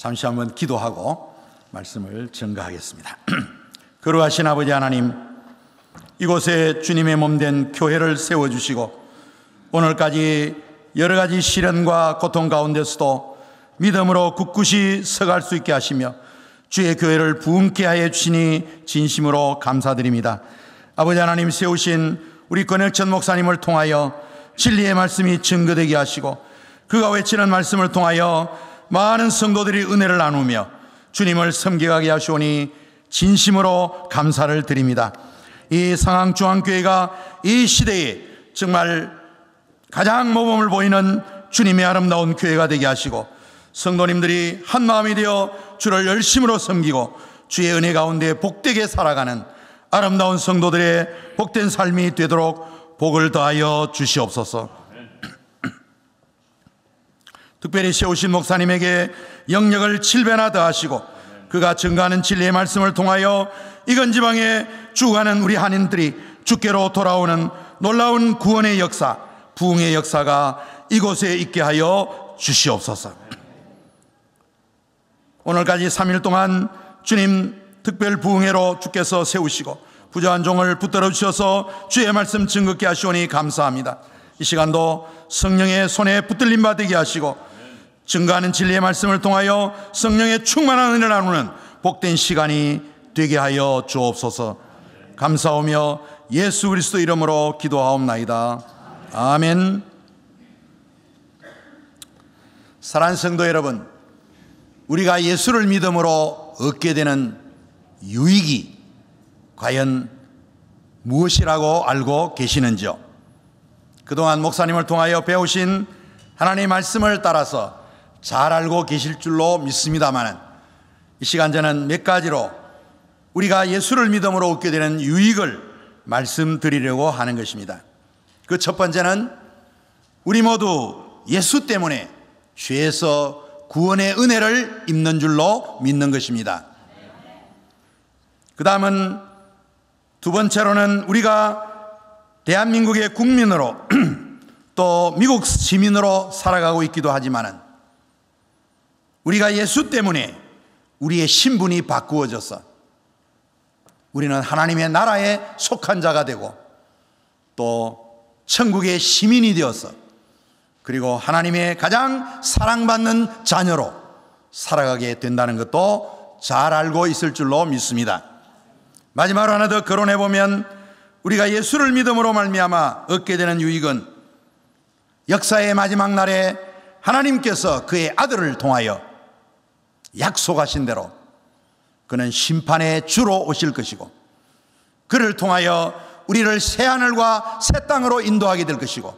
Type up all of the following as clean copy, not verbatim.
잠시 한번 기도하고 말씀을 전가하겠습니다. 거룩하신 아버지 하나님, 이곳에 주님의 몸된 교회를 세워주시고 오늘까지 여러 가지 시련과 고통 가운데서도 믿음으로 굳굳이 서갈 수 있게 하시며 주의 교회를 부흥케 하여 주시니 진심으로 감사드립니다. 아버지 하나님, 세우신 우리 권혁천 목사님을 통하여 진리의 말씀이 증거되게 하시고 그가 외치는 말씀을 통하여 많은 성도들이 은혜를 나누며 주님을 섬겨가게 하시오니 진심으로 감사를 드립니다. 이 상황중앙교회가 이 시대에 정말 가장 모범을 보이는 주님의 아름다운 교회가 되게 하시고 성도님들이 한마음이 되어 주를 열심으로 섬기고 주의 은혜 가운데 복되게 살아가는 아름다운 성도들의 복된 삶이 되도록 복을 더하여 주시옵소서. 특별히 세우신 목사님에게 영역을 7배나 더하시고 그가 증거하는 진리의 말씀을 통하여 이건 지방에 죽어가는 우리 한인들이 주께로 돌아오는 놀라운 구원의 역사, 부흥의 역사가 이곳에 있게 하여 주시옵소서. 오늘까지 3일 동안 주님 특별 부흥회로 주께서 세우시고 부조한 종을 붙들어 주셔서 주의 말씀 증거케 하시오니 감사합니다. 이 시간도 성령의 손에 붙들림 받게 하시고 증거하는 진리의 말씀을 통하여 성령의 충만한 은혜를 나누는 복된 시간이 되게 하여 주옵소서. 감사하며 예수 그리스도 이름으로 기도하옵나이다. 아멘. 사랑하는 성도 여러분, 우리가 예수를 믿음으로 얻게 되는 유익이 과연 무엇이라고 알고 계시는지요? 그동안 목사님을 통하여 배우신 하나님의 말씀을 따라서 잘 알고 계실 줄로 믿습니다만 이 시간 저는 몇 가지로 우리가 예수를 믿음으로 얻게 되는 유익을 말씀드리려고 하는 것입니다. 그 첫 번째는 우리 모두 예수 때문에 죄에서 구원의 은혜를 입는 줄로 믿는 것입니다. 그 다음은 두 번째로는 우리가 대한민국의 국민으로 또 미국 시민으로 살아가고 있기도 하지만 우리가 예수 때문에 우리의 신분이 바꾸어져서 우리는 하나님의 나라에 속한 자가 되고 또 천국의 시민이 되어서 그리고 하나님의 가장 사랑받는 자녀로 살아가게 된다는 것도 잘 알고 있을 줄로 믿습니다. 마지막으로 하나 더 거론해보면 우리가 예수를 믿음으로 말미암아 얻게 되는 유익은 역사의 마지막 날에 하나님께서 그의 아들을 통하여 약속하신 대로 그는 심판의 주로 오실 것이고 그를 통하여 우리를 새하늘과 새 땅으로 인도하게 될 것이고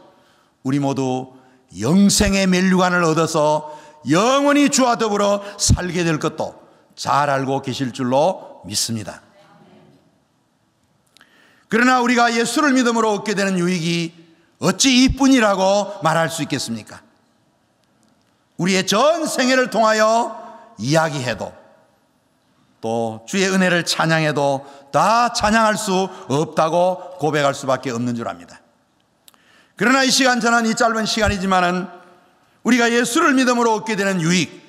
우리 모두 영생의 면류관을 얻어서 영원히 주와 더불어 살게 될 것도 잘 알고 계실 줄로 믿습니다. 그러나 우리가 예수를 믿음으로 얻게 되는 유익이 어찌 이뿐이라고 말할 수 있겠습니까? 우리의 전 생애를 통하여 이야기해도 또 주의 은혜를 찬양해도 다 찬양할 수 없다고 고백할 수밖에 없는 줄 압니다. 그러나 이 시간 저는 이 짧은 시간이지만은 우리가 예수를 믿음으로 얻게 되는 유익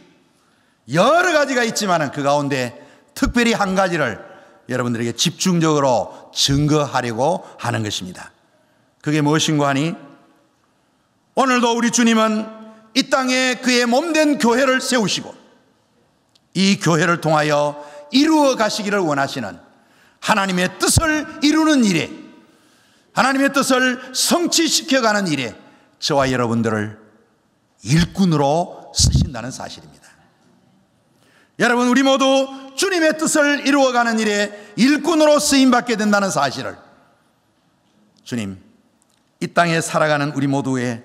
여러 가지가 있지만은 그 가운데 특별히 한 가지를 여러분들에게 집중적으로 증거하려고 하는 것입니다. 그게 무엇인가 하니 오늘도 우리 주님은 이 땅에 그의 몸된 교회를 세우시고 이 교회를 통하여 이루어 가시기를 원하시는 하나님의 뜻을 이루는 일에 하나님의 뜻을 성취시켜가는 일에 저와 여러분들을 일꾼으로 쓰신다는 사실입니다. 여러분, 우리 모두 주님의 뜻을 이루어가는 일에 일꾼으로 쓰임받게 된다는 사실을 주님, 이 땅에 살아가는 우리 모두의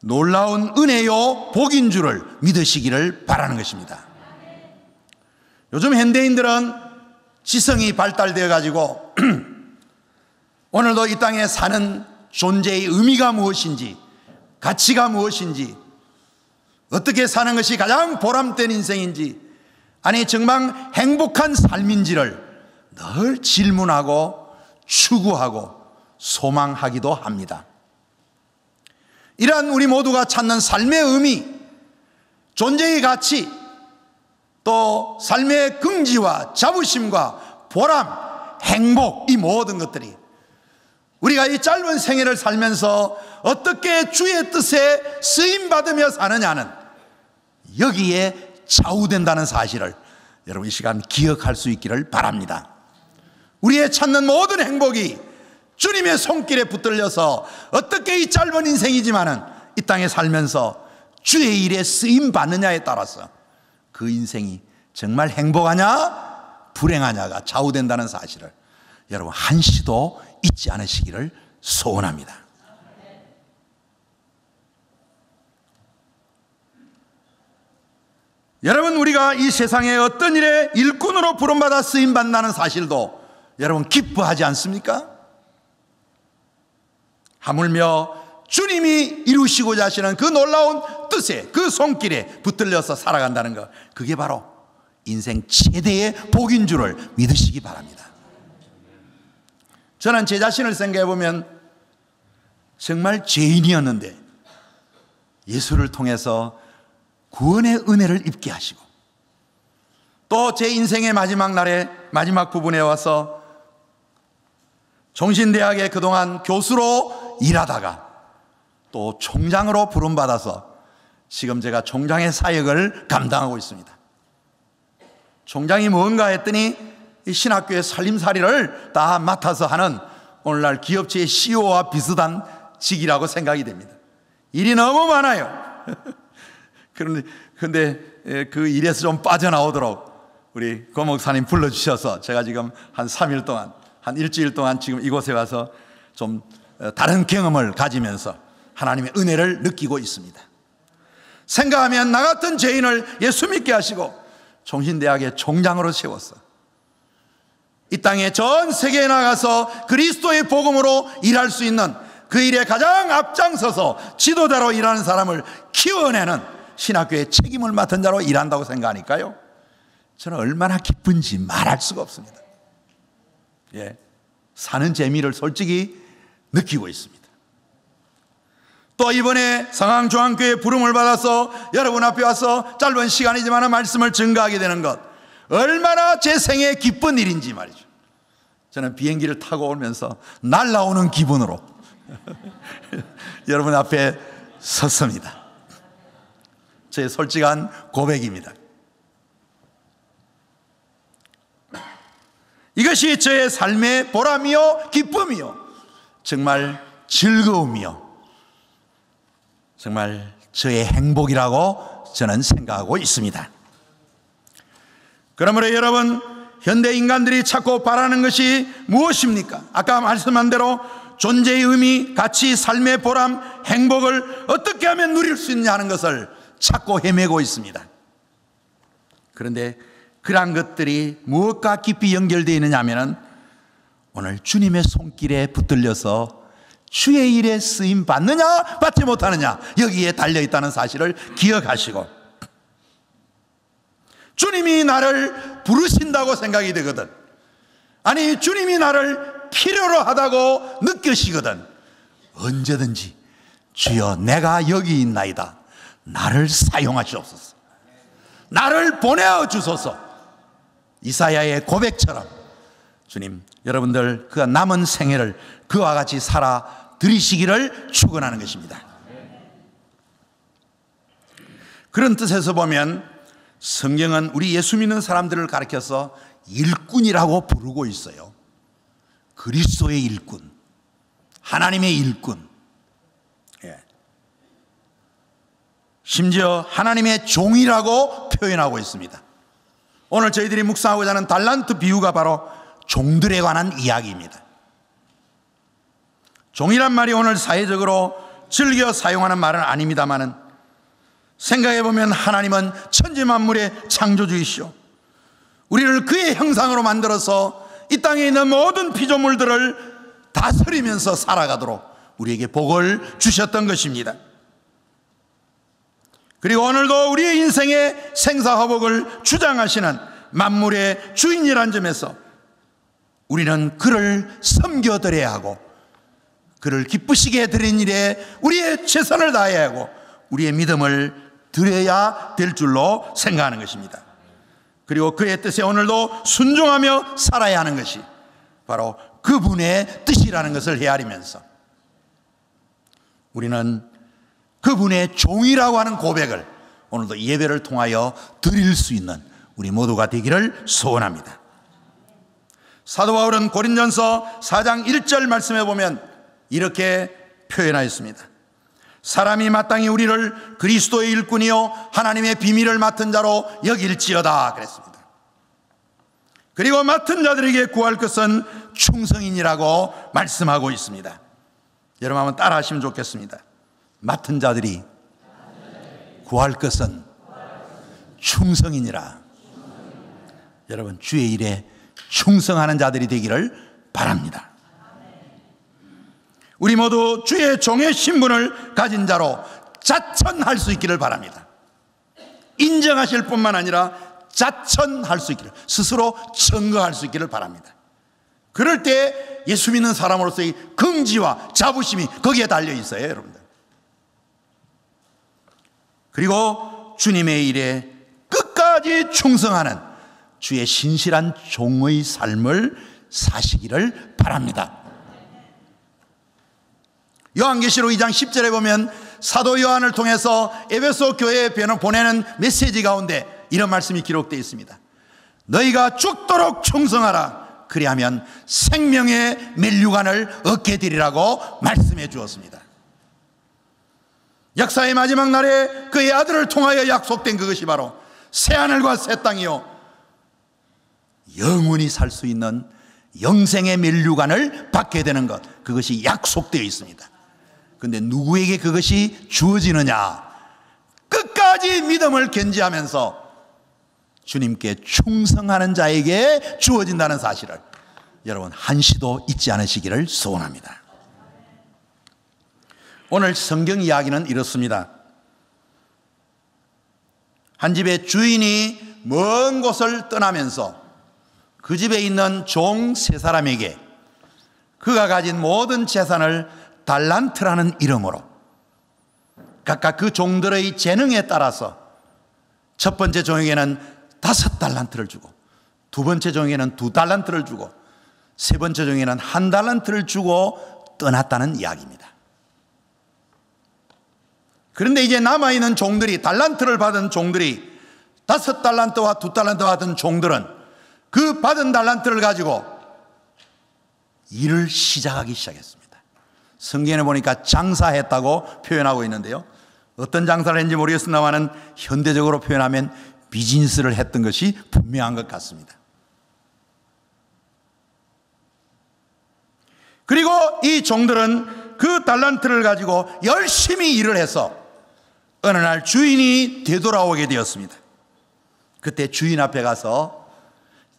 놀라운 은혜요 복인 줄을 믿으시기를 바라는 것입니다. 요즘 현대인들은 지성이 발달되어 가지고 오늘도 이 땅에 사는 존재의 의미가 무엇인지 가치가 무엇인지 어떻게 사는 것이 가장 보람된 인생인지 아니 정말 행복한 삶인지를 늘 질문하고 추구하고 소망하기도 합니다. 이러한 우리 모두가 찾는 삶의 의미, 존재의 가치, 또 삶의 긍지와 자부심과 보람, 행복, 이 모든 것들이 우리가 이 짧은 생애를 살면서 어떻게 주의 뜻에 쓰임받으며 사느냐는 여기에 좌우된다는 사실을 여러분 이 시간 기억할 수 있기를 바랍니다. 우리의 찾는 모든 행복이 주님의 손길에 붙들려서 어떻게 이 짧은 인생이지만은 이 땅에 살면서 주의 일에 쓰임 받느냐에 따라서 그 인생이 정말 행복하냐 불행하냐가 좌우된다는 사실을 여러분 한시도 잊지 않으시기를 소원합니다. 여러분, 우리가 이 세상에 어떤 일에 일꾼으로 부름받아 쓰임받는다는 사실도 여러분 기뻐하지 않습니까? 하물며 주님이 이루시고자 하시는 그 놀라운 뜻에, 그 손길에 붙들려서 살아간다는 것, 그게 바로 인생 최대의 복인 줄을 믿으시기 바랍니다. 저는 제 자신을 생각해 보면 정말 죄인이었는데 예수를 통해서 구원의 은혜를 입게 하시고 또 제 인생의 마지막 날에 마지막 부분에 와서 종신대학에 그동안 교수로 일하다가 또 총장으로 부름받아서 지금 제가 총장의 사역을 감당하고 있습니다. 총장이 뭔가 했더니 이 신학교의 살림살이를 다 맡아서 하는 오늘날 기업체의 CEO와 비슷한 직이라고 생각이 됩니다. 일이 너무 많아요. 그런데 그 일에서 좀 빠져나오도록 우리 고 목사님 불러주셔서 제가 지금 한 3일 동안, 한 일주일 동안 지금 이곳에 와서 좀 다른 경험을 가지면서 하나님의 은혜를 느끼고 있습니다. 생각하면 나 같은 죄인을 예수 믿게 하시고 종신대학의 총장으로 세웠어. 이 땅에 전 세계에 나가서 그리스도의 복음으로 일할 수 있는 그 일에 가장 앞장서서 지도자로 일하는 사람을 키워내는 신학교의 책임을 맡은 자로 일한다고 생각하니까요, 저는 얼마나 기쁜지 말할 수가 없습니다. 예, 사는 재미를 솔직히 느끼고 있습니다. 또 이번에 상황중앙교회 부름을 받아서 여러분 앞에 와서 짧은 시간이지만 말씀을 증거하게 되는 것, 얼마나 제 생애 기쁜 일인지 말이죠. 저는 비행기를 타고 오면서 날아오는 기분으로 여러분 앞에 섰습니다. 제 솔직한 고백입니다. 이것이 저의 삶의 보람이요 기쁨이요 정말 즐거움이요 정말 저의 행복이라고 저는 생각하고 있습니다. 그러므로 여러분, 현대 인간들이 찾고 바라는 것이 무엇입니까? 아까 말씀한 대로 존재의 의미, 가치, 삶의 보람, 행복을 어떻게 하면 누릴 수 있냐 하는 것을 찾고 헤매고 있습니다. 그런데 그러한 것들이 무엇과 깊이 연결되어 있느냐 하면 오늘 주님의 손길에 붙들려서 주의 일에 쓰임 받느냐 받지 못하느냐 여기에 달려있다는 사실을 기억하시고, 주님이 나를 부르신다고 생각이 되거든, 아니 주님이 나를 필요로 하다고 느껴지거든, 언제든지 주여 내가 여기 있나이다, 나를 사용하시옵소서, 나를 보내어 주소서. 이사야의 고백처럼 주님, 여러분들 그 남은 생애를 그와 같이 살아 드리시기를 축원하는 것입니다. 그런 뜻에서 보면 성경은 우리 예수 믿는 사람들을 가리켜서 일꾼이라고 부르고 있어요. 그리스도의 일꾼, 하나님의 일꾼, 심지어 하나님의 종이라고 표현하고 있습니다. 오늘 저희들이 묵상하고자 하는 달란트 비유가 바로 종들에 관한 이야기입니다. 종이란 말이 오늘 사회적으로 즐겨 사용하는 말은 아닙니다만은, 생각해보면 하나님은 천지만물의 창조주이시오, 우리를 그의 형상으로 만들어서 이 땅에 있는 모든 피조물들을 다스리면서 살아가도록 우리에게 복을 주셨던 것입니다. 그리고 오늘도 우리의 인생의 생사화복을 주장하시는 만물의 주인이라는 점에서 우리는 그를 섬겨드려야 하고, 그를 기쁘시게 해드린 일에 우리의 최선을 다해야 하고 우리의 믿음을 드려야 될 줄로 생각하는 것입니다. 그리고 그의 뜻에 오늘도 순종하며 살아야 하는 것이 바로 그분의 뜻이라는 것을 헤아리면서 우리는 그분의 종이라고 하는 고백을 오늘도 예배를 통하여 드릴 수 있는 우리 모두가 되기를 소원합니다. 사도 바울은 고린전서 4장 1절 말씀에 보면 이렇게 표현하였습니다. 사람이 마땅히 우리를 그리스도의 일꾼이요 하나님의 비밀을 맡은 자로 여길지어다 그랬습니다. 그리고 맡은 자들에게 구할 것은 충성이니라고 말씀하고 있습니다. 여러분 한번 따라 하시면 좋겠습니다. 맡은 자들이 구할 것은 충성이니라. 여러분 주의 일에 충성하는 자들이 되기를 바랍니다. 우리 모두 주의 종의 신분을 가진 자로 자천할 수 있기를 바랍니다. 인정하실 뿐만 아니라 자천할 수 있기를, 스스로 증거할 수 있기를 바랍니다. 그럴 때 예수 믿는 사람으로서의 긍지와 자부심이 거기에 달려 있어요, 여러분들. 그리고 주님의 일에 끝까지 충성하는 주의 신실한 종의 삶을 사시기를 바랍니다. 요한계시록 2장 10절에 보면 사도 요한을 통해서 에베소 교회에 보내는 메시지 가운데 이런 말씀이 기록되어 있습니다. 너희가 죽도록 충성하라. 그리하면 생명의 면류관을 얻게 되리라고 말씀해 주었습니다. 역사의 마지막 날에 그의 아들을 통하여 약속된 그것이 바로 새하늘과 새 땅이요 영원히 살 수 있는 영생의 면류관을 받게 되는 것, 그것이 약속되어 있습니다. 그런데 누구에게 그것이 주어지느냐? 끝까지 믿음을 견지하면서 주님께 충성하는 자에게 주어진다는 사실을 여러분 한시도 잊지 않으시기를 소원합니다. 오늘 성경 이야기는 이렇습니다. 한 집의 주인이 먼 곳을 떠나면서 그 집에 있는 종 세 사람에게 그가 가진 모든 재산을 달란트라는 이름으로 각각 그 종들의 재능에 따라서 첫 번째 종에게는 5달란트를 주고 두 번째 종에게는 2달란트를 주고 세 번째 종에게는 1달란트를 주고 떠났다는 이야기입니다. 그런데 이제 남아있는 종들이, 달란트를 받은 종들이 5달란트와 2달란트 받은 종들은 그 받은 달란트를 가지고 일을 시작하기 시작했습니다. 성경에 보니까 장사했다고 표현하고 있는데요, 어떤 장사를 했는지 모르겠습니다만 현대적으로 표현하면 비즈니스를 했던 것이 분명한 것 같습니다. 그리고 이 종들은 그 달란트를 가지고 열심히 일을 해서 어느 날 주인이 되돌아오게 되었습니다. 그때 주인 앞에 가서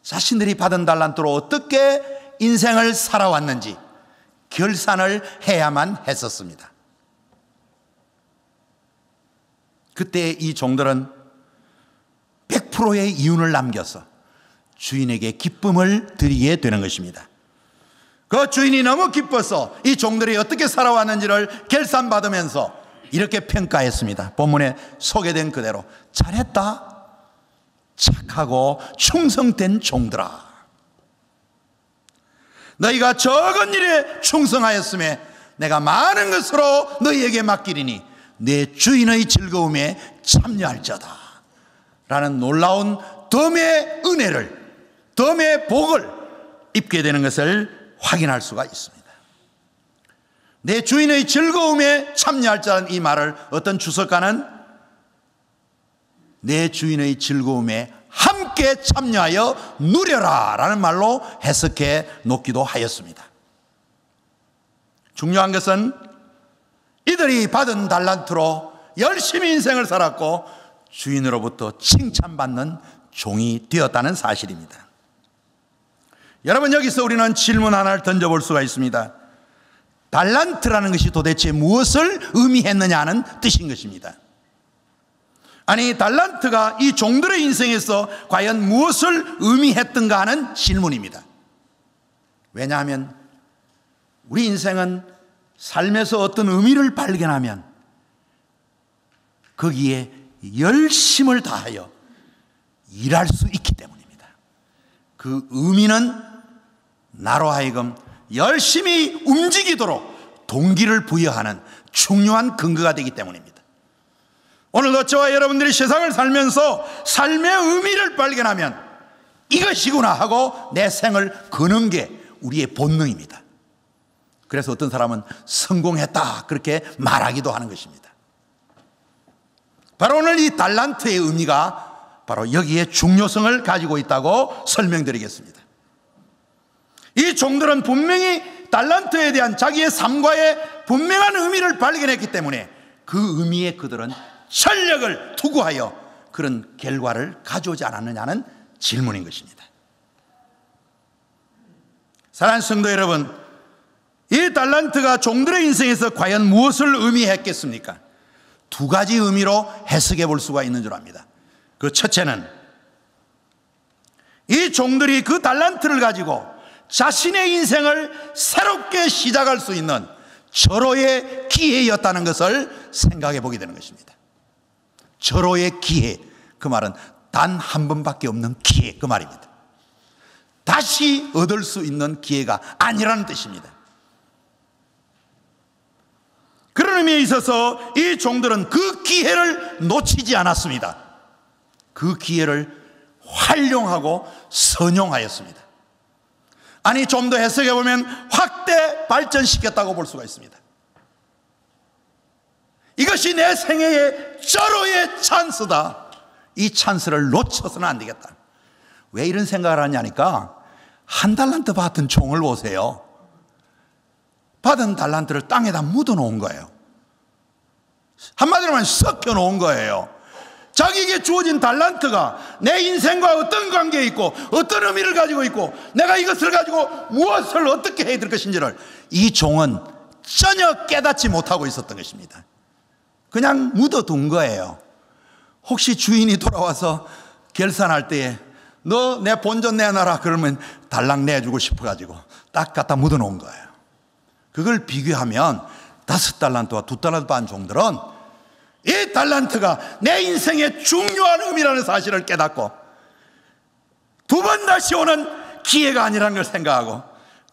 자신들이 받은 달란트로 어떻게 인생을 살아왔는지 결산을 해야만 했었습니다. 그때 이 종들은 100%의 이윤을 남겨서 주인에게 기쁨을 드리게 되는 것입니다. 그 주인이 너무 기뻐서 이 종들이 어떻게 살아왔는지를 결산받으면서 이렇게 평가했습니다. 본문에 소개된 그대로 잘했다, 착하고 충성된 종들아, 너희가 적은 일에 충성하였음에 내가 많은 것으로 너희에게 맡기리니 내 주인의 즐거움에 참여할지어다 라는 놀라운 덤의 은혜를, 덤의 복을 입게 되는 것을 확인할 수가 있습니다. 내 주인의 즐거움에 참여할지라는 이 말을 어떤 주석가는 내 주인의 즐거움에 함께 참여하여 누려라 라는 말로 해석해 놓기도 하였습니다. 중요한 것은 이들이 받은 달란트로 열심히 인생을 살았고 주인으로부터 칭찬받는 종이 되었다는 사실입니다. 여러분, 여기서 우리는 질문 하나를 던져볼 수가 있습니다. 달란트라는 것이 도대체 무엇을 의미했느냐는 뜻인 것입니다. 아니, 달란트가 이 종들의 인생에서 과연 무엇을 의미했던가 하는 질문입니다. 왜냐하면 우리 인생은 삶에서 어떤 의미를 발견하면 거기에 열심을 다하여 일할 수 있기 때문입니다. 그 의미는 나로 하여금 열심히 움직이도록 동기를 부여하는 중요한 근거가 되기 때문입니다. 오늘도 저와 여러분들이 세상을 살면서 삶의 의미를 발견하면 이것이구나 하고 내 생을 거는 게 우리의 본능입니다. 그래서 어떤 사람은 성공했다 그렇게 말하기도 하는 것입니다. 바로 오늘 이 달란트의 의미가 바로 여기에 중요성을 가지고 있다고 설명드리겠습니다. 이 종들은 분명히 달란트에 대한 자기의 삶과의 분명한 의미를 발견했기 때문에 그 의미에 그들은 전력을 투구하여 그런 결과를 가져오지 않았느냐는 질문인 것입니다. 사랑하는 성도 여러분, 이 달란트가 종들의 인생에서 과연 무엇을 의미했겠습니까? 두 가지 의미로 해석해 볼 수가 있는 줄 압니다. 그 첫째는 이 종들이 그 달란트를 가지고 자신의 인생을 새롭게 시작할 수 있는 절호의 기회였다는 것을 생각해 보게 되는 것입니다. 절호의 기회, 그 말은 단 한 번밖에 없는 기회, 그 말입니다. 다시 얻을 수 있는 기회가 아니라는 뜻입니다. 그런 의미에 있어서 이 종들은 그 기회를 놓치지 않았습니다. 그 기회를 활용하고 선용하였습니다. 아니, 좀 더 해석해 보면 확대 발전시켰다고 볼 수가 있습니다. 이것이 내 생애의 절호의 찬스다. 이 찬스를 놓쳐서는 안 되겠다. 왜 이런 생각을 하냐니까 한 달란트 받은 종을 보세요. 받은 달란트를 땅에다 묻어 놓은 거예요. 한마디로 말하면 섞여 놓은 거예요. 자기에게 주어진 달란트가 내 인생과 어떤 관계에 있고 어떤 의미를 가지고 있고 내가 이것을 가지고 무엇을 어떻게 해야 될 것인지를 이 종은 전혀 깨닫지 못하고 있었던 것입니다. 그냥 묻어둔 거예요. 혹시 주인이 돌아와서 결산할 때에 너 내 본전 내놔라 그러면 달랑 내주고 싶어가지고 딱 갖다 묻어놓은 거예요. 그걸 비교하면 5달란트와 2달란트 받은 종들은 이 달란트가 내 인생의 중요한 의미라는 사실을 깨닫고 두 번 다시 오는 기회가 아니라는 걸 생각하고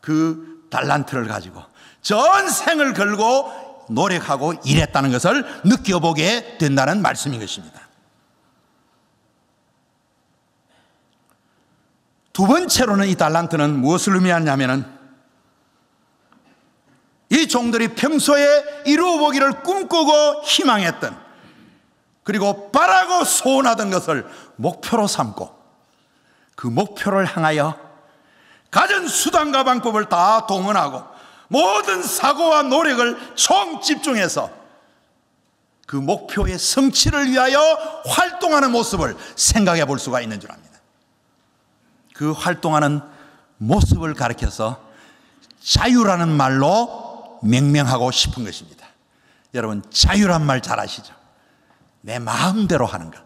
그 달란트를 가지고 전생을 걸고 노력하고 일했다는 것을 느껴보게 된다는 말씀인 것입니다. 두 번째로는 이 달란트는 무엇을 의미하냐면은 이 종들이 평소에 이루어보기를 꿈꾸고 희망했던 그리고 바라고 소원하던 것을 목표로 삼고 그 목표를 향하여 가진 수단과 방법을 다 동원하고 모든 사고와 노력을 총집중해서 그 목표의 성취를 위하여 활동하는 모습을 생각해 볼 수가 있는 줄 압니다. 그 활동하는 모습을 가리켜서 자유라는 말로 명명하고 싶은 것입니다. 여러분, 자유란 말 잘 아시죠? 내 마음대로 하는 것,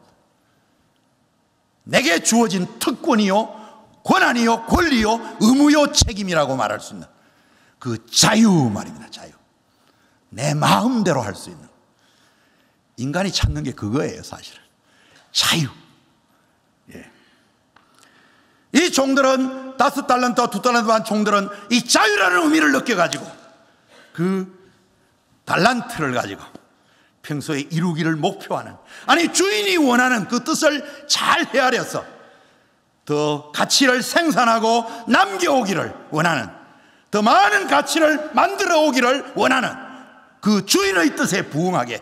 내게 주어진 특권이요 권한이요 권리요 의무요 책임이라고 말할 수 있는 그 자유 말입니다. 자유, 내 마음대로 할 수 있는. 인간이 찾는 게 그거예요. 사실은 자유. 이 종들은 5달란트와 2달란트 받은 종들은 이 자유라는 의미를 느껴가지고 그 달란트를 가지고 평소에 이루기를 목표하는, 아니 주인이 원하는 그 뜻을 잘 헤아려서 더 가치를 생산하고 남겨오기를 원하는, 더 많은 가치를 만들어 오기를 원하는 그 주인의 뜻에 부응하게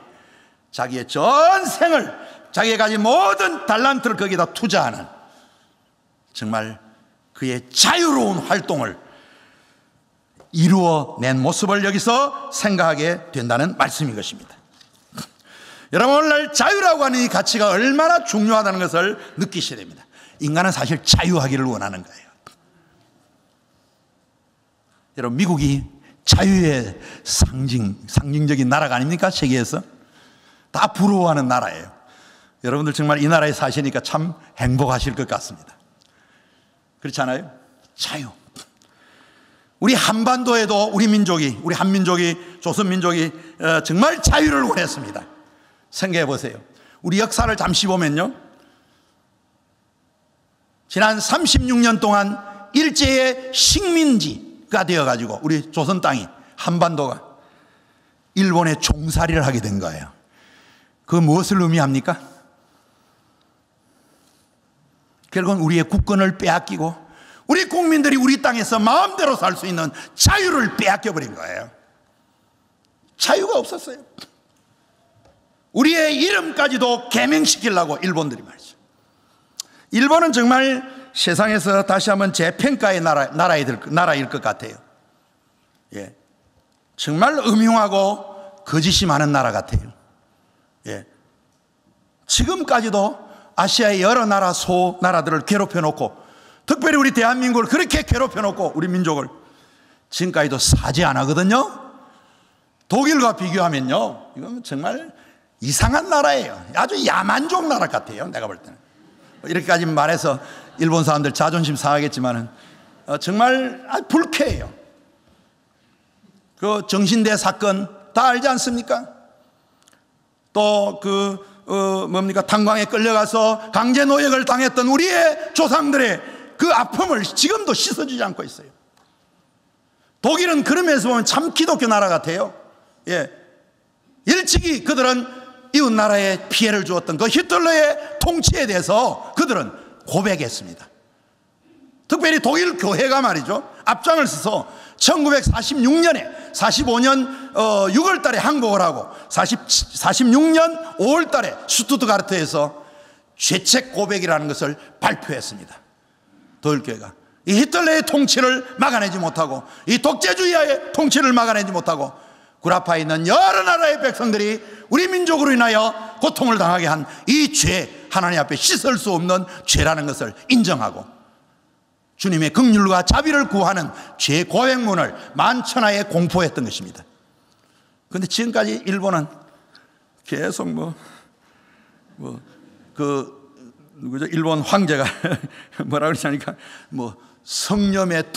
자기의 전생을, 자기가 가진 모든 달란트를 거기다 투자하는 정말 그의 자유로운 활동을 이루어낸 모습을 여기서 생각하게 된다는 말씀인 것입니다. 여러분, 오늘날 자유라고 하는 이 가치가 얼마나 중요하다는 것을 느끼셔야 됩니다. 인간은 사실 자유하기를 원하는 거예요. 여러분, 미국이 자유의 상징적인 나라가 아닙니까? 세계에서 다 부러워하는 나라예요. 여러분들 정말 이 나라에 사시니까 참 행복하실 것 같습니다. 그렇지 않아요? 자유. 우리 한반도에도 우리 민족이, 우리 한민족이, 조선민족이 정말 자유를 원했습니다. 생각해 보세요. 우리 역사를 잠시 보면요, 지난 36년 동안 일제의 식민지가 되어가지고 우리 조선 땅이, 한반도가 일본의 종살이를 하게 된 거예요. 그 무엇을 의미합니까? 결국은 우리의 국권을 빼앗기고 우리 국민들이 우리 땅에서 마음대로 살 수 있는 자유를 빼앗겨버린 거예요. 자유가 없었어요. 우리의 이름까지도 개명시키려고 일본들이 말이죠. 일본은 정말 세상에서 다시 한번 재평가의 나라일 것 같아요. 예. 정말 음흉하고 거짓이 많은 나라 같아요. 예. 지금까지도 아시아의 여러 나라 소나라들을 괴롭혀 놓고, 특별히 우리 대한민국을 그렇게 괴롭혀 놓고 우리 민족을 지금까지도 사죄 안 하거든요. 독일과 비교하면요, 이건 정말 이상한 나라예요. 아주 야만족 나라 같아요, 내가 볼 때는. 이렇게까지 말해서 일본 사람들 자존심 상하겠지만은 정말 불쾌해요. 그 정신대 사건 다 알지 않습니까? 또 탄광에 끌려가서 강제 노역을 당했던 우리의 조상들의 그 아픔을 지금도 씻어주지 않고 있어요. 독일은 그런 면에서 보면 참 기독교 나라 같아요. 예. 일찍이 그들은 이웃 나라에 피해를 주었던 그 히틀러의 통치에 대해서 그들은 고백했습니다. 특별히 독일 교회가 말이죠, 앞장을 서서 1946년에 45년 6월 달에 항복을 하고 46년 5월 달에 슈투트가르트에서 죄책 고백이라는 것을 발표했습니다. 독일 교회가 이 히틀러의 통치를 막아내지 못하고, 이 독재주의의 통치를 막아내지 못하고 구라파에 있는 여러 나라의 백성들이 우리 민족으로 인하여 고통을 당하게 한 이 죄, 하나님 앞에 씻을 수 없는 죄라는 것을 인정하고 주님의 긍휼과 자비를 구하는 죄 고백문을 만천하에 공포했던 것입니다. 그런데 지금까지 일본은 계속 누구죠? 일본 황제가 뭐라 그러자니까 성념의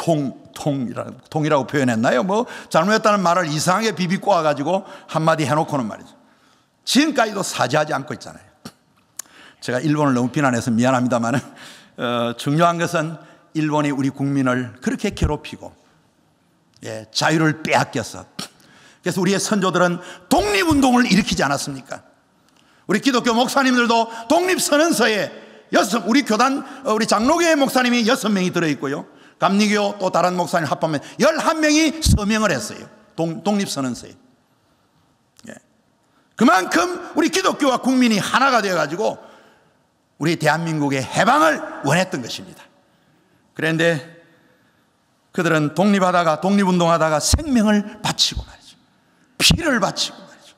통이라고 표현했나요? 잘못했다는 말을 이상하게 비비꼬 와가지고 한마디 해놓고는 말이죠, 지금까지도 사죄하지 않고 있잖아요. 제가 일본을 너무 비난해서 미안합니다만 중요한 것은 일본이 우리 국민을 그렇게 괴롭히고, 예, 자유를 빼앗겼어. 그래서 우리의 선조들은 독립운동을 일으키지 않았습니까? 우리 기독교 목사님들도 독립선언서에 우리 교단, 우리 장로교회 목사님이 6명이 들어있고요, 감리교 또 다른 목사님 합하면 11명이 서명을 했어요. 독립선언서에. 예. 그만큼 우리 기독교와 국민이 하나가 되어가지고 우리 대한민국의 해방을 원했던 것입니다. 그런데 그들은 독립운동하다가 생명을 바치고 말이죠, 피를 바치고 말이죠.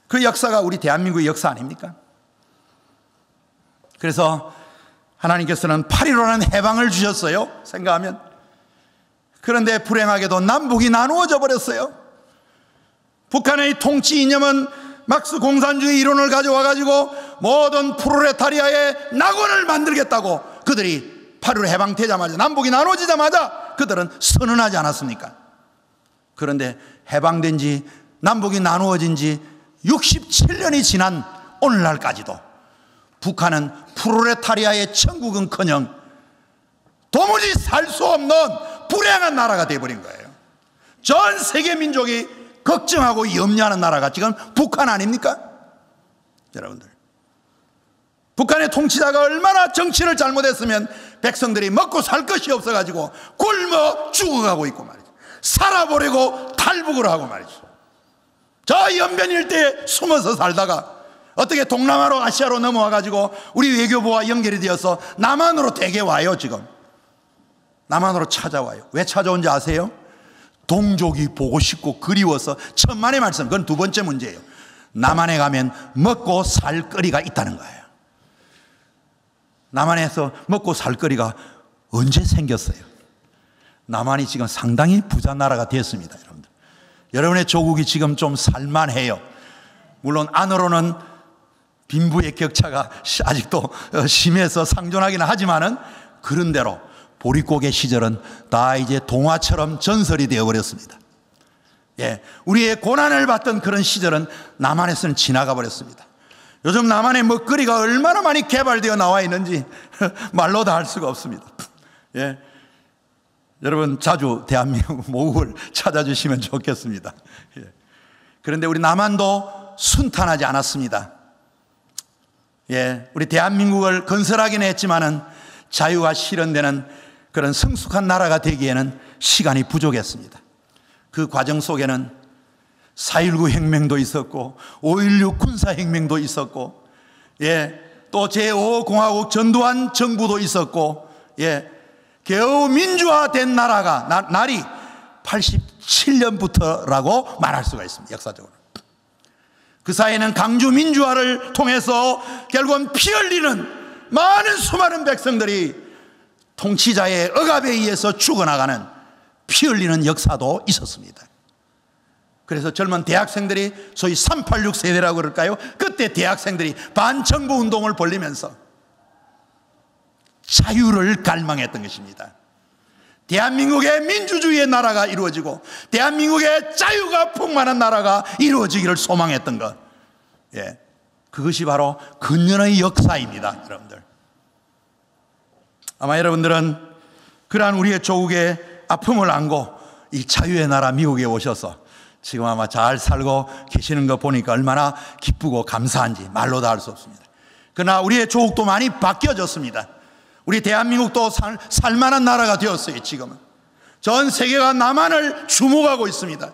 그 역사가 우리 대한민국의 역사 아닙니까? 그래서 하나님께서는 8.15라는 해방을 주셨어요, 생각하면. 그런데 불행하게도 남북이 나누어져 버렸어요. 북한의 통치 이념은 막스 공산주의 이론을 가져와 가지고 모든 프롤레타리아의 낙원을 만들겠다고 그들이 8.15 해방되자마자, 남북이 나눠지자마자 그들은 선언하지 않았습니까? 그런데 해방된 지, 남북이 나누어진 지 67년이 지난 오늘날까지도 북한은 프롤레타리아의 천국은커녕 도무지 살 수 없는 불행한 나라가 되어버린 거예요. 전 세계 민족이 걱정하고 염려하는 나라가 지금 북한 아닙니까? 여러분들, 북한의 통치자가 얼마나 정치를 잘못했으면 백성들이 먹고 살 것이 없어가지고 굶어 죽어가고 있고 말이죠, 살아보려고 탈북을 하고 말이죠. 저 연변 일대에 숨어서 살다가 어떻게 동남아로, 아시아로 넘어와가지고 우리 외교부와 연결이 되어서 남한으로 대개 와요. 지금 남한으로 찾아와요. 왜 찾아온지 아세요? 동족이 보고 싶고 그리워서. 천만의 말씀, 그건 두 번째 문제예요. 남한에 가면 먹고 살 거리가 있다는 거예요. 남한에서 먹고 살 거리가 언제 생겼어요? 남한이 지금 상당히 부자 나라가 됐습니다. 여러분들, 여러분의 조국이 지금 좀 살만해요. 물론 안으로는 빈부의 격차가 아직도 심해서 상존하기는 하지만은, 그런대로 보릿고개 시절은 다 이제 동화처럼 전설이 되어버렸습니다. 예, 우리의 고난을 받던 그런 시절은 남한에서는 지나가 버렸습니다. 요즘 남한의 먹거리가 얼마나 많이 개발되어 나와 있는지 말로 다 할 수가 없습니다. 예. 여러분 자주 대한민국 모국을 찾아주시면 좋겠습니다. 예. 그런데 우리 남한도 순탄하지 않았습니다. 예. 우리 대한민국을 건설하긴 했지만은 자유가 실현되는 그런 성숙한 나라가 되기에는 시간이 부족했습니다. 그 과정 속에는 4.19 혁명도 있었고 5.16 군사혁명도 있었고, 예, 또 제5공화국 전두환 정부도 있었고, 예, 겨우 민주화된 나라가 날이 87년부터라고 말할 수가 있습니다. 역사적으로. 그 사이에는 강주 민주화를 통해서 결국은 피 흘리는 많은 수많은 백성들이 통치자의 억압에 의해서 죽어나가는 피 흘리는 역사도 있었습니다. 그래서 젊은 대학생들이 소위 386 세대라고 그럴까요? 그때 대학생들이 반정부 운동을 벌리면서 자유를 갈망했던 것입니다. 대한민국의 민주주의의 나라가 이루어지고 대한민국의 자유가 풍만한 나라가 이루어지기를 소망했던 것, 예, 그것이 바로 근년의 역사입니다. 여러분들, 아마 여러분들은 그러한 우리의 조국의 아픔을 안고 이 자유의 나라 미국에 오셔서 지금 아마 잘 살고 계시는 거 보니까 얼마나 기쁘고 감사한지 말로 다 할 수 없습니다. 그러나 우리의 조국도 많이 바뀌어졌습니다. 우리 대한민국도 살만한 나라가 되었어요. 지금은 전 세계가 남한을 주목하고 있습니다.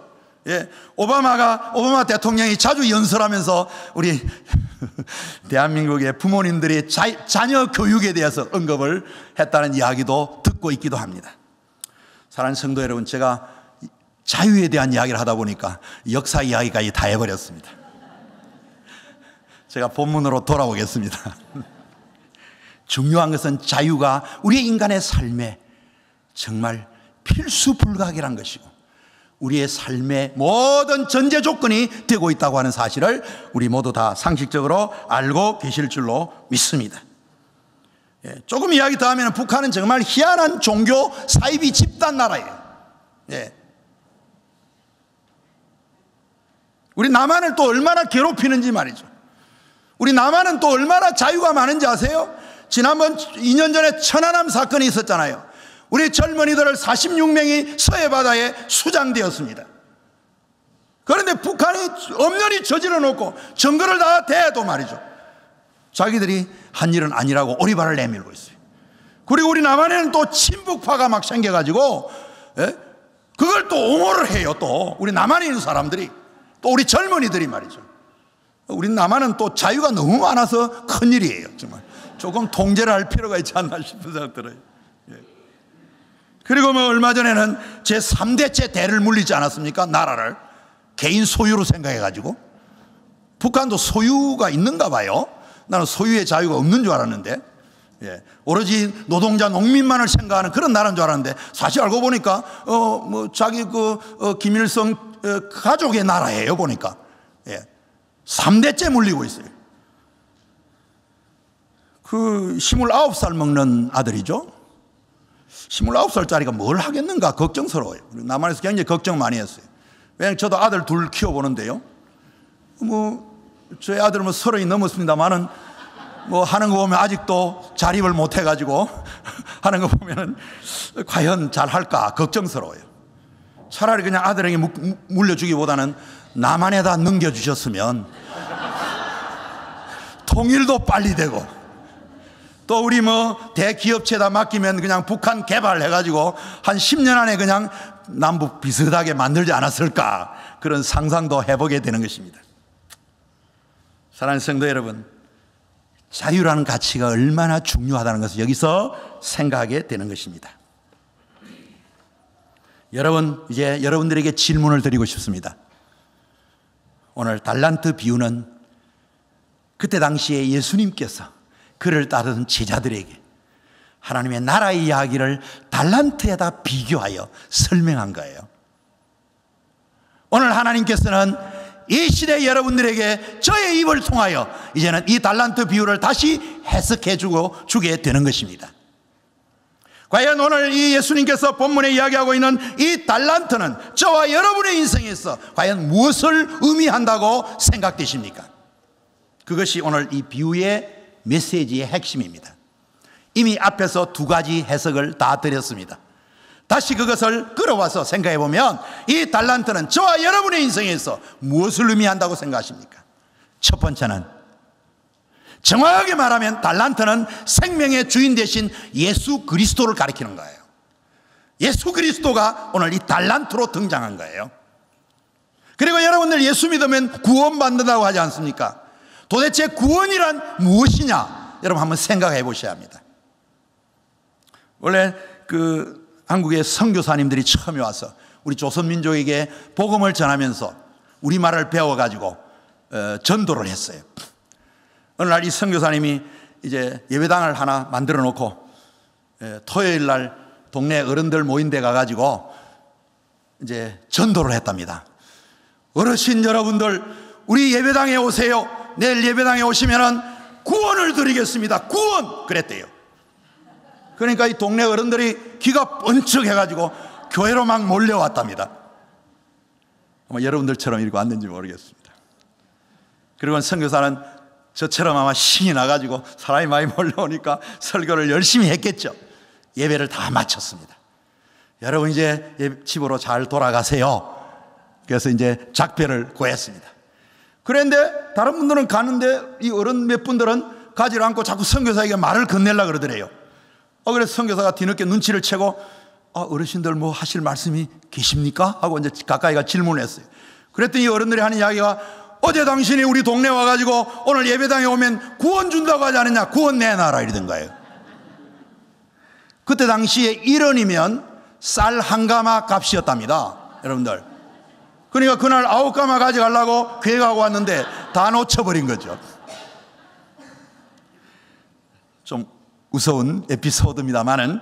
예, 오바마 대통령이 자주 연설하면서 우리 대한민국의 부모님들이 자녀 교육에 대해서 언급을 했다는 이야기도 듣고 있기도 합니다. 사랑하는 성도 여러분, 제가 자유에 대한 이야기를 하다 보니까 역사 이야기까지 다 해버렸습니다. 제가 본문으로 돌아오겠습니다. 중요한 것은 자유가 우리 인간의 삶에 정말 필수 불가결한 것이고 우리의 삶의 모든 전제 조건이 되고 있다고 하는 사실을 우리 모두 다 상식적으로 알고 계실 줄로 믿습니다. 예, 조금 이야기 더 하면 북한은 정말 희한한 종교 사이비 집단 나라예요. 예. 우리 남한을 또 얼마나 괴롭히는지 말이죠. 우리 남한은 또 얼마나 자유가 많은지 아세요? 지난번 2년 전에 천안함 사건이 있었잖아요. 우리 젊은이들 46명이 서해바다에 수장되었습니다. 그런데 북한이 엄연히 저질러 놓고 증거를 다 대도 말이죠, 자기들이 한 일은 아니라고 오리발을 내밀고 있어요. 그리고 우리 남한에는 또 친북파가 막 생겨가지고, 예? 그걸 또 옹호를 해요. 또 우리 남한에 있는 사람들이, 또 우리 젊은이들이 말이죠. 우리 남한은 또 자유가 너무 많아서 큰일이에요. 정말 조금 통제를 할 필요가 있지 않나 싶은 생각 들어요. 예. 그리고 뭐 얼마 전에는 제3대째 대를 물리지 않았습니까? 나라를 개인 소유로 생각해가지고. 북한도 소유가 있는가 봐요. 나는 소유의 자유가 없는 줄 알았는데, 예, 오로지 노동자 농민만을 생각하는 그런 나라인 줄 알았는데 사실 알고 보니까 뭐 자기 김일성 가족의 나라예요. 보니까, 예, 3대째 물리고 있어요. 그 29살 먹는 아들이죠. 29살짜리가 뭘 하겠는가 걱정스러워요. 남한에서 굉장히 걱정 많이 했어요. 왜냐하면 저도 아들 둘 키워보는데요, 뭐 저희 아들은 뭐 30이 넘었습니다만은 뭐 하는 거 보면 아직도 자립을 못 해가지고 하는 거 보면은 과연 잘 할까 걱정스러워요. 차라리 그냥 아들에게 물려주기보다는 남한에다 넘겨주셨으면 통일도 빨리 되고, 또 우리 뭐 대기업체에다 맡기면 그냥 북한 개발해가지고 한 10년 안에 그냥 남북 비슷하게 만들지 않았을까, 그런 상상도 해보게 되는 것입니다. 사랑하는 성도 여러분, 자유라는 가치가 얼마나 중요하다는 것을 여기서 생각하게 되는 것입니다. 여러분, 이제 여러분들에게 질문을 드리고 싶습니다. 오늘 달란트 비유는 그때 당시에 예수님께서 그를 따르던 제자들에게 하나님의 나라의 이야기를 달란트에다 비교하여 설명한 거예요. 오늘 하나님께서는 이 시대 여러분들에게 저의 입을 통하여 이제는 이 달란트 비유를 다시 해석해 주게 되는 것입니다. 과연 오늘 이 예수님께서 본문에 이야기하고 있는 이 달란트는 저와 여러분의 인생에서 과연 무엇을 의미한다고 생각되십니까? 그것이 오늘 이 비유의 메시지의 핵심입니다. 이미 앞에서 두 가지 해석을 다 드렸습니다. 다시 그것을 끌어와서 생각해 보면 이 달란트는 저와 여러분의 인생에서 무엇을 의미한다고 생각하십니까? 첫 번째는 정확하게 말하면 달란트는 생명의 주인 되신 예수 그리스도를 가리키는 거예요. 예수 그리스도가 오늘 이 달란트로 등장한 거예요. 그리고 여러분들 예수 믿으면 구원받는다고 하지 않습니까? 도대체 구원이란 무엇이냐? 여러분 한번 생각해 보셔야 합니다. 원래 한국의 선교사님들이 처음에 와서 우리 조선민족에게 복음을 전하면서 우리말을 배워가지고 전도를 했어요. 어느 날 이 선교사님이 이제 예배당을 하나 만들어 놓고 토요일 날 동네 어른들 모인 데 가가지고 이제 전도를 했답니다. 어르신 여러분들, 우리 예배당에 오세요. 내일 예배당에 오시면은 구원을 드리겠습니다. 구원! 그랬대요. 그러니까 이 동네 어른들이 귀가 번쩍 해가지고 교회로 막 몰려왔답니다. 아마 여러분들처럼 이렇게 왔는지 모르겠습니다. 그리고 선교사는 저처럼 아마 신이 나가지고 사람이 많이 몰려오니까 설교를 열심히 했겠죠. 예배를 다 마쳤습니다. 여러분 이제 집으로 잘 돌아가세요. 그래서 이제 작별을 구했습니다. 그런데 다른 분들은 가는데 이 어른 몇 분들은 가지를 않고 자꾸 선교사에게 말을 건네려고 그러더래요. 그래서 선교사가 뒤늦게 눈치를 채고 어르신들 뭐 하실 말씀이 계십니까? 하고 이제 가까이가 질문을 했어요. 그랬더니 이 어른들이 하는 이야기가 어제 당신이 우리 동네 와가지고 오늘 예배당에 오면 구원 준다고 하지 않았냐? 구원 내놔라 이러던 거예요. 그때 당시에 1원이면 쌀 한 가마 값이었답니다. 여러분들. 그러니까 그날 9가마 가져가려고 계획하고 왔는데 다 놓쳐버린 거죠. 좀 무서운 에피소드입니다만은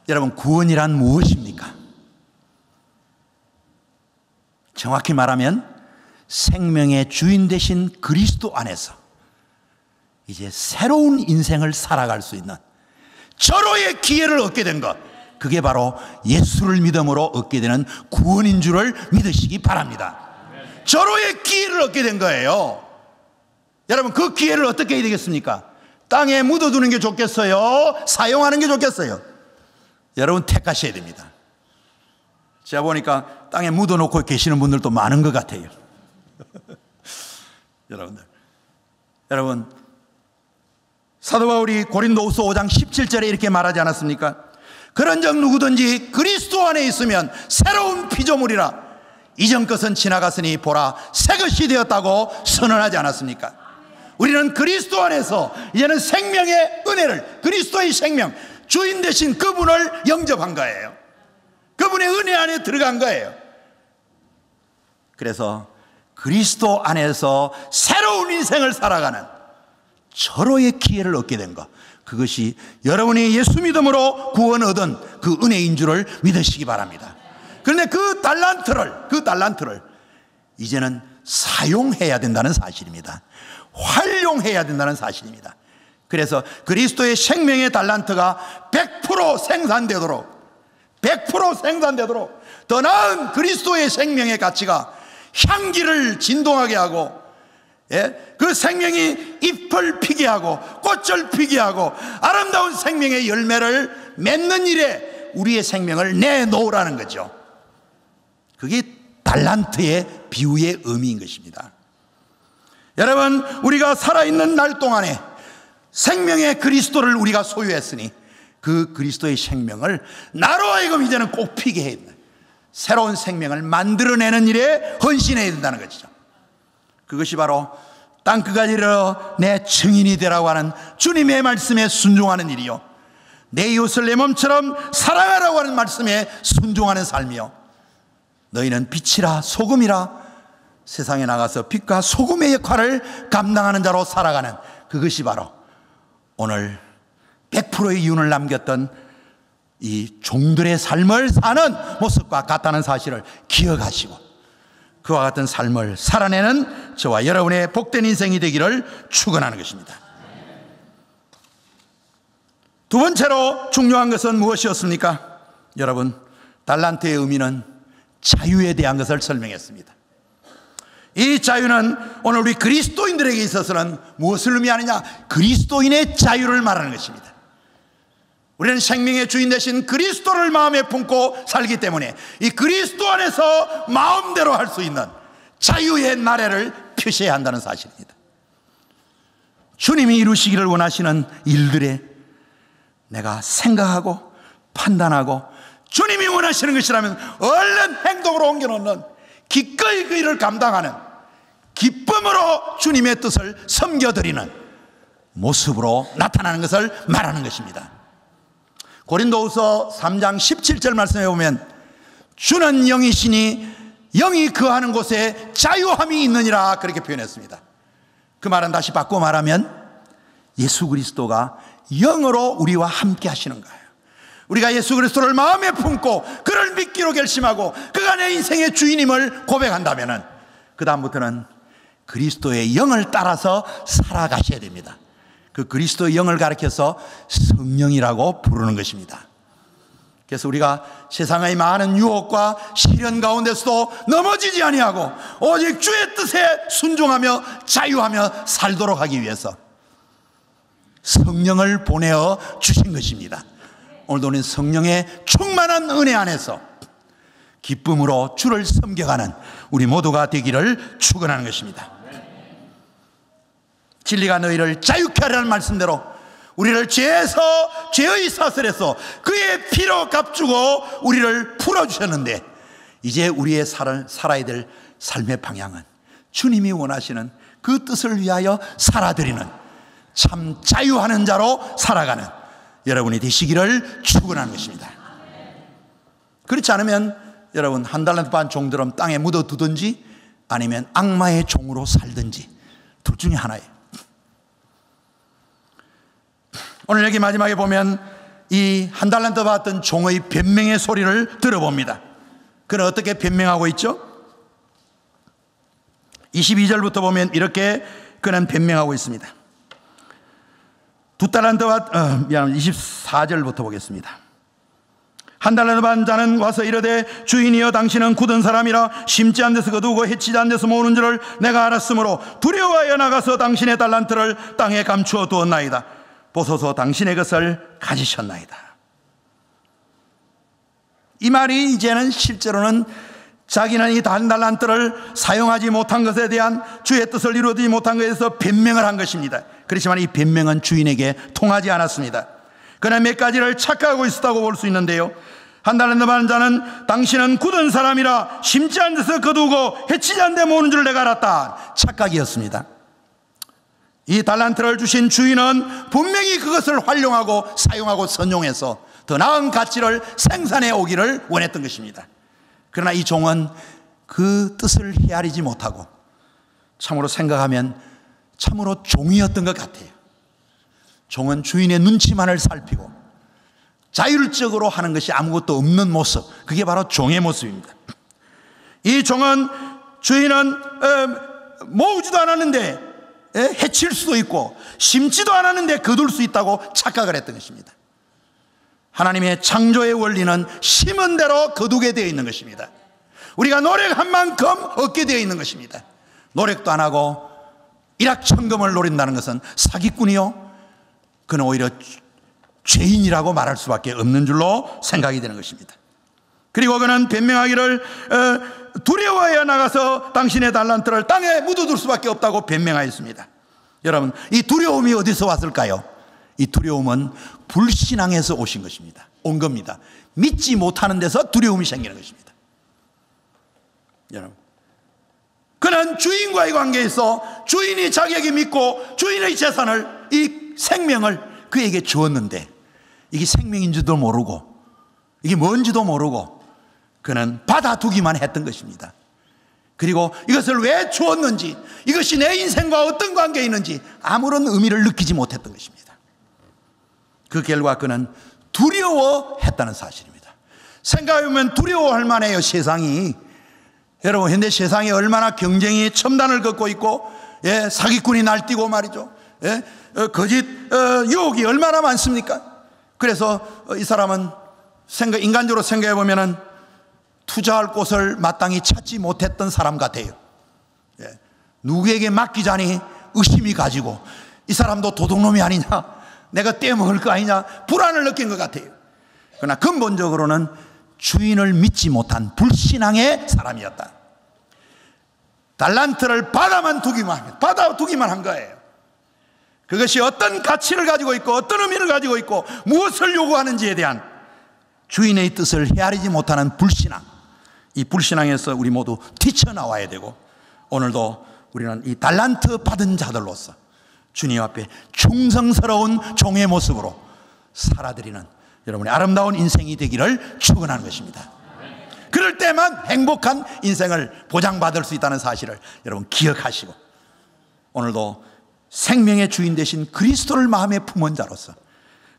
여러분, 구원이란 무엇입니까? 정확히 말하면 생명의 주인 되신 그리스도 안에서 이제 새로운 인생을 살아갈 수 있는 절호의 기회를 얻게 된 것, 그게 바로 예수를 믿음으로 얻게 되는 구원인 줄을 믿으시기 바랍니다. 절호의 기회를 얻게 된 거예요. 여러분, 그 기회를 어떻게 해야 되겠습니까? 땅에 묻어두는 게 좋겠어요? 사용하는 게 좋겠어요? 여러분 택하셔야 됩니다. 제가 보니까 땅에 묻어놓고 계시는 분들도 많은 것 같아요. 여러분 사도 바울이 고린도후서 5장 17절에 이렇게 말하지 않았습니까? 그런즉 누구든지 그리스도 안에 있으면 새로운 피조물이라 이전 것은 지나갔으니 보라 새 것이 되었다고 선언하지 않았습니까? 우리는 그리스도 안에서 이제는 생명의 은혜를, 그리스도의 생명, 주인 되신 그분을 영접한 거예요. 그분의 은혜 안에 들어간 거예요. 그래서 그리스도 안에서 새로운 인생을 살아가는 절호의 기회를 얻게 된 것, 그것이 여러분이 예수 믿음으로 구원 얻은 그 은혜인 줄을 믿으시기 바랍니다. 그런데 그 달란트를 이제는 사용해야 된다는 사실입니다. 활용해야 된다는 사실입니다. 그래서 그리스도의 생명의 달란트가 100% 생산되도록 더 나은 그리스도의 생명의 가치가 향기를 진동하게 하고, 그 생명이 잎을 피게 하고 꽃을 피게 하고 아름다운 생명의 열매를 맺는 일에 우리의 생명을 내놓으라는 거죠. 그게 달란트의 비유의 의미인 것입니다. 여러분, 우리가 살아있는 날 동안에 생명의 그리스도를 우리가 소유했으니 그 그리스도의 생명을 나로 하여금 이제는 꼭 피게 해야 된다. 새로운 생명을 만들어내는 일에 헌신해야 된다는 것이죠. 그것이 바로 땅끝까지 이르러 내 증인이 되라고 하는 주님의 말씀에 순종하는 일이요, 내 이웃을 내 몸처럼 사랑하라고 하는 말씀에 순종하는 삶이요, 너희는 빛이라 소금이라 세상에 나가서 빛과 소금의 역할을 감당하는 자로 살아가는, 그것이 바로 오늘 100%의 이윤을 남겼던 이 종들의 삶을 사는 모습과 같다는 사실을 기억하시고 그와 같은 삶을 살아내는 저와 여러분의 복된 인생이 되기를 축원하는 것입니다. 두 번째로 중요한 것은 무엇이었습니까? 여러분, 달란트의 의미는 자유에 대한 것을 설명했습니다. 이 자유는 오늘 우리 그리스도인들에게 있어서는 무엇을 의미하느냐? 그리스도인의 자유를 말하는 것입니다. 우리는 생명의 주인 되신 그리스도를 마음에 품고 살기 때문에 이 그리스도 안에서 마음대로 할 수 있는 자유의 나래를 표시해야 한다는 사실입니다. 주님이 이루시기를 원하시는 일들에 내가 생각하고 판단하고 주님이 원하시는 것이라면 얼른 행동으로 옮겨놓는 기꺼이 그 일을 감당하는 기쁨으로 주님의 뜻을 섬겨드리는 모습으로 나타나는 것을 말하는 것입니다. 고린도후서 3장 17절 말씀해 보면 주는 영이시니 영이 거하는 곳에 자유함이 있느니라 그렇게 표현했습니다. 그 말은 다시 바꿔 말하면 예수 그리스도가 영으로 우리와 함께 하시는 거예요. 우리가 예수 그리스도를 마음에 품고 그를 믿기로 결심하고 그가 내 인생의 주인임을 고백한다면 그 다음부터는 그리스도의 영을 따라서 살아가셔야 됩니다. 그 그리스도의 영을 가리켜서 성령이라고 부르는 것입니다. 그래서 우리가 세상의 많은 유혹과 시련 가운데서도 넘어지지 아니하고 오직 주의 뜻에 순종하며 자유하며 살도록 하기 위해서 성령을 보내어 주신 것입니다. 오늘도 우리는 성령의 충만한 은혜 안에서 기쁨으로 주를 섬겨가는 우리 모두가 되기를 축원하는 것입니다. 진리가 너희를 자유케 하라는 말씀대로 우리를 죄의 사슬에서 그의 피로 값주고 우리를 풀어주셨는데 이제 우리의 살아야 될 삶의 방향은 주님이 원하시는 그 뜻을 위하여 살아드리는 참 자유하는 자로 살아가는 여러분이 되시기를 축원하는 것입니다. 그렇지 않으면 여러분 한 달란트 반 종들은 땅에 묻어두든지 아니면 악마의 종으로 살든지 둘 중에 하나예요. 오늘 여기 마지막에 보면 이 한 달란트 받았던 종의 변명의 소리를 들어봅니다. 그는 어떻게 변명하고 있죠? 22절부터 보면 이렇게 그는 변명하고 있습니다. 24절부터 보겠습니다. 한 달란트 받은 자는 와서 이르되 주인이여 당신은 굳은 사람이라 심지 않은 데서 거두고 해치지 않은 데서 모으는 줄을 내가 알았으므로 두려워하여 나가서 당신의 달란트를 땅에 감추어 두었나이다. 보소서 당신의 것을 가지셨나이다. 이 말이 이제는 실제로는 자기는 이 한 달란트를 사용하지 못한 것에 대한 주의 뜻을 이루지 못한 것에 대해서 변명을 한 것입니다. 그렇지만 이 변명은 주인에게 통하지 않았습니다. 그는 몇 가지를 착각하고 있었다고 볼 수 있는데요. 한 달란트 받은 자는 당신은 굳은 사람이라 심지 않은 데서 거두고 해치지 않은 데 모으는 줄 내가 알았다. 착각이었습니다. 이 달란트를 주신 주인은 분명히 그것을 활용하고 사용하고 선용해서 더 나은 가치를 생산해 오기를 원했던 것입니다. 그러나 이 종은 그 뜻을 헤아리지 못하고 참으로 생각하면 참으로 종이었던 것 같아요. 종은 주인의 눈치만을 살피고 자율적으로 하는 것이 아무것도 없는 모습, 그게 바로 종의 모습입니다. 이 종은 주인은 모으지도 않았는데 해칠 수도 있고 심지도 않았는데 거둘 수 있다고 착각을 했던 것입니다. 하나님의 창조의 원리는 심은 대로 거두게 되어 있는 것입니다. 우리가 노력한 만큼 얻게 되어 있는 것입니다. 노력도 안 하고 일확천금을 노린다는 것은 사기꾼이요, 그는 오히려 죄인이라고 말할 수밖에 없는 줄로 생각이 되는 것입니다. 그리고 그는 변명하기를 두려워하여 나가서 당신의 달란트를 땅에 묻어둘 수밖에 없다고 변명하였습니다. 여러분, 이 두려움이 어디서 왔을까요? 이 두려움은 불신앙에서 오신 것입니다. 온 겁니다. 믿지 못하는 데서 두려움이 생기는 것입니다. 여러분, 그는 주인과의 관계에서 주인이 자기에게 믿고 주인의 재산을, 이 생명을 그에게 주었는데 이게 생명인지도 모르고 이게 뭔지도 모르고 그는 받아두기만 했던 것입니다. 그리고 이것을 왜 주었는지, 이것이 내 인생과 어떤 관계에 있는지 아무런 의미를 느끼지 못했던 것입니다. 그 결과 그는 두려워했다는 사실입니다. 생각해보면 두려워할 만해요. 세상이, 여러분, 현대 세상이 얼마나 경쟁이 첨단을 걷고 있고, 사기꾼이 날뛰고 말이죠, 거짓 유혹이 얼마나 많습니까? 그래서 이 사람은 인간적으로 생각해보면 투자할 곳을 마땅히 찾지 못했던 사람 같아요. 누구에게 맡기자니 의심이 가지고 이 사람도 도둑놈이 아니냐, 내가 떼먹을 거 아니냐 불안을 느낀 것 같아요. 그러나 근본적으로는 주인을 믿지 못한 불신앙의 사람이었다. 달란트를 받아두기만 한 거예요. 그것이 어떤 가치를 가지고 있고 어떤 의미를 가지고 있고 무엇을 요구하는지에 대한 주인의 뜻을 헤아리지 못하는 불신앙, 이 불신앙에서 우리 모두 뛰쳐나와야 되고, 오늘도 우리는 이 달란트 받은 자들로서 주님 앞에 충성스러운 종의 모습으로 살아드리는 여러분의 아름다운 인생이 되기를 축원하는 것입니다. 그럴 때만 행복한 인생을 보장받을 수 있다는 사실을 여러분 기억하시고, 오늘도 생명의 주인 되신 그리스도를 마음에 품은 자로서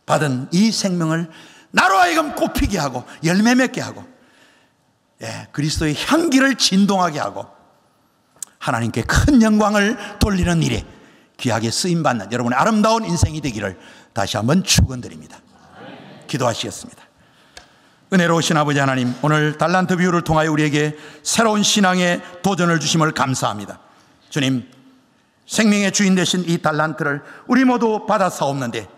받은 이 생명을 나로 하여금 꽃피게 하고 열매 맺게 하고, 그리스도의 향기를 진동하게 하고 하나님께 큰 영광을 돌리는 일에 귀하게 쓰임받는 여러분의 아름다운 인생이 되기를 다시 한번 축원드립니다. 기도하시겠습니다. 은혜로우신 아버지 하나님, 오늘 달란트 비유를 통하여 우리에게 새로운 신앙의 도전을 주심을 감사합니다. 주님, 생명의 주인 되신 이 달란트를 우리 모두 받아사옵는데,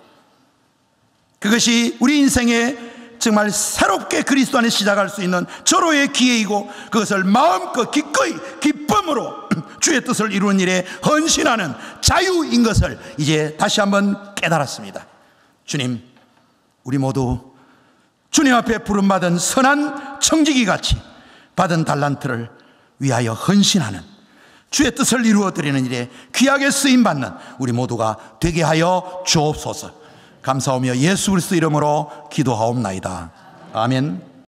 그것이 우리 인생에 정말 새롭게 그리스도 안에 시작할 수 있는 절호의 기회이고, 그것을 마음껏 기꺼이 기쁨으로 주의 뜻을 이루는 일에 헌신하는 자유인 것을 이제 다시 한번 깨달았습니다. 주님, 우리 모두 주님 앞에 부름받은 선한 청지기 같이 받은 달란트를 위하여 헌신하는 주의 뜻을 이루어드리는 일에 귀하게 쓰임받는 우리 모두가 되게 하여 주옵소서. 감사하며 예수 그리스도 이름으로 기도하옵나이다. 아멘.